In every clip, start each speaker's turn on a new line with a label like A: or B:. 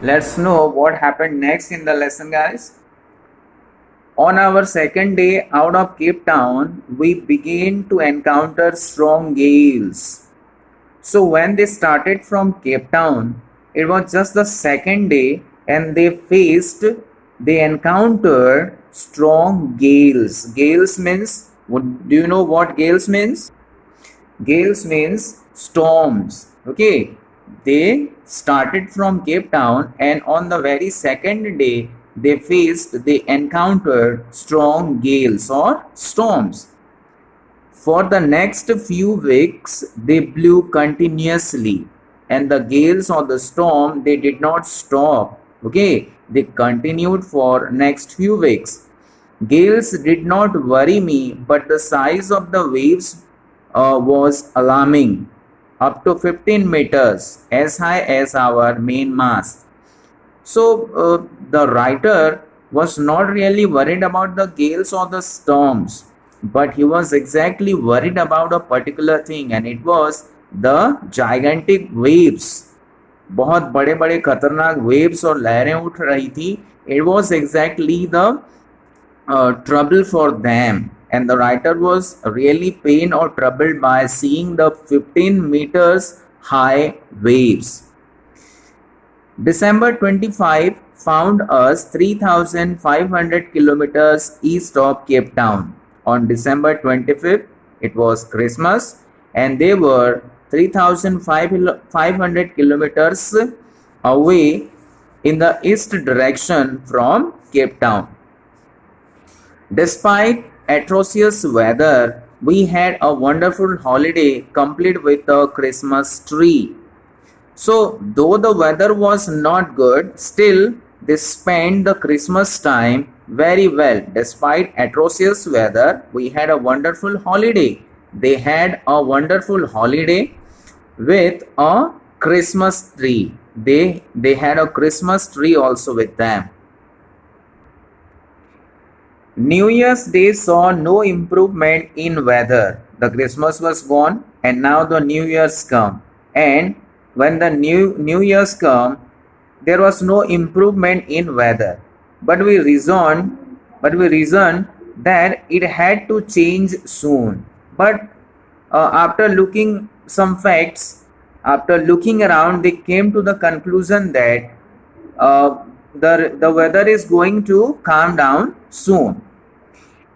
A: Let's know what happened next in the lesson, guys. On our second day out of Cape Town, we began to encounter strong gales. So when they started from Cape Town, it was just the second day and they encountered strong gales. Gales means, do you know what gales means? Gales means storms. Okay, they started from Cape Town, and on the very second day, they encountered strong gales or storms. For the next few weeks, they blew continuously, and the gales or the storm they did not stop. Okay, they continued for next few weeks. Gales did not worry me, but the size of the waves was alarming, up to 15 meters, as high as our main mast. So the writer was not really worried about the gales or the storms, but he was exactly worried about a particular thing, and it was the gigantic waves. बहुत बड़े बड़े खतरनाक waves और लहरें उठ रही थी. It was exactly the trouble for them, and the writer was really pained or troubled by seeing the 15 meters high waves. December 25 found us 3,500 kilometers east of Cape Town. On December 25th, it was Christmas, and they were 3,500 kilometers away in the east direction from Cape Town. Despite atrocious weather, we had a wonderful holiday complete with a Christmas tree. So, though the weather was not good, still they spent the Christmas time very well. Despite atrocious weather, we had a wonderful holiday. They had a wonderful holiday with a Christmas tree. They had a Christmas tree also with them. New Year's Day saw no improvement in weather. The Christmas was gone, and now the New Year's come. And when the New Year's come, there was no improvement in weather. But we reasoned that it had to change soon. But after looking some facts, after looking around, they came to the conclusion that the weather is going to calm down soon.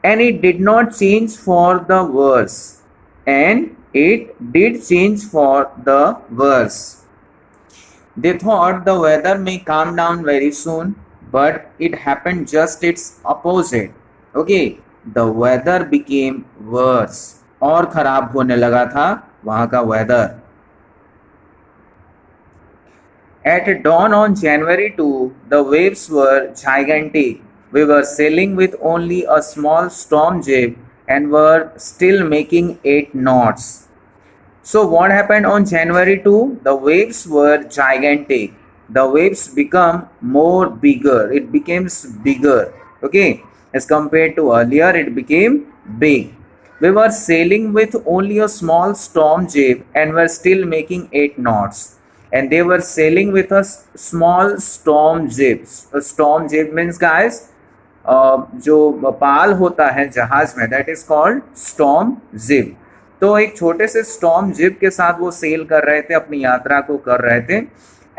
A: And it did not change for the worse. And it did change for the worse. They thought the weather may calm down very soon, but it happened just its opposite. Okay, the weather became worse. और खराब होने लगा था वहाँ का weather. At dawn on January 2, the waves were gigantic. We were sailing with only a small storm jib and were still making 8 knots. So what happened on January 2? The waves were gigantic. The waves become more bigger. It becomes bigger. Okay. As compared to earlier, it became big. We were sailing with only a small storm jib and were still making 8 knots. And they were sailing with a small storm jib. A storm jib means, guys, जो पाल होता है जहाज में, that is called storm jib. तो एक छोटे से storm zip के साथ वो सेल कर रहे थे, अपनी यात्रा को कर रहे थे.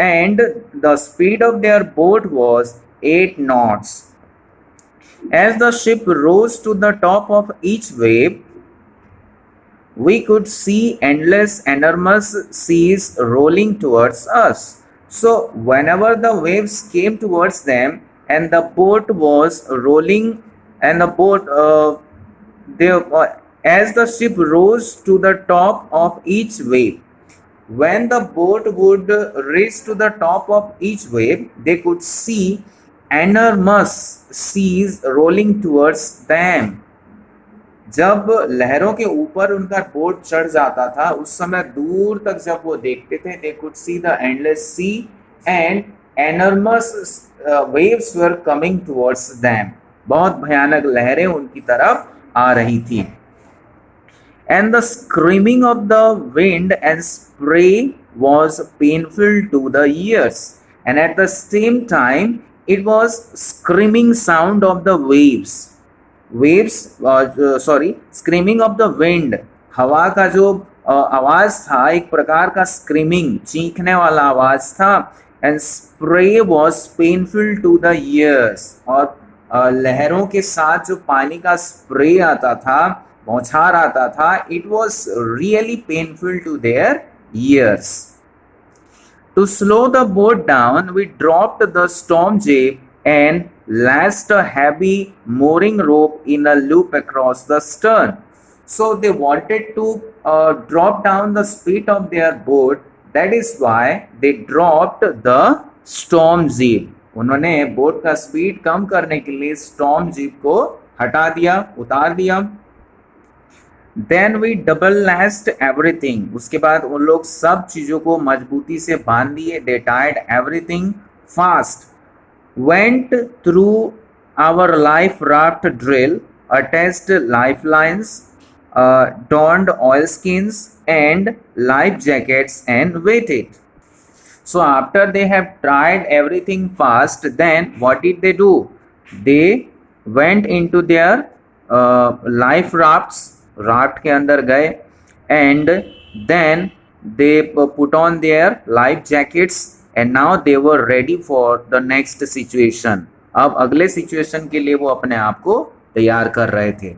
A: And the speed of their boat was 8 knots. As the ship rose to the top of each wave, we could see endless, enormous seas rolling towards us. So whenever the waves came towards them and the boat was rolling, and the boat as the ship rose to the top of each wave, when the boat would reach to the top of each wave, they could see enormous seas rolling towards them. जब लहरों के ऊपर उनका boat चढ़ जाता था, उस समय दूर तक जब वो देखते थे, they could see the endless sea and enormous waves were coming towards them. बहुत भयानक लहरें उनकी तरफ आ रही थी. And the screaming of the wind and spray was painful to the ears. and at the same time it was screaming sound of the screaming of the wind. हवा का जो आवाज था, एक प्रकार का स्क्रीमिंग, चीखने वाला आवाज था. And spray was painful to the ears, और लहरों के साथ जो पानी का स्प्रे आता था, बौछार आता था, it was really painful to their ears. To slow the boat down, we dropped the storm jib and lashed a heavy mooring rope in a loop across the stern. So they wanted to drop down the speed of their boat. That is why they dropped the storm jib. उन्होंने boat का speed कम करने के लिए storm जिब को हटा दिया, उतार दिया. Then we double lashed everything. उसके बाद उन लोग सब चीजों को मजबूती से बांध दिए. They tied everything fast. Went through our life raft drill, attached lifelines, donned oilskins and life jackets and waited. So after they have tied everything fast, then what did they do? They went into their life rafts, raft के अंदर गए, and then they put on their life jackets and now they were ready for the next situation. अब अगले situation के लिए वो अपने आप को तैयार कर रहे थे.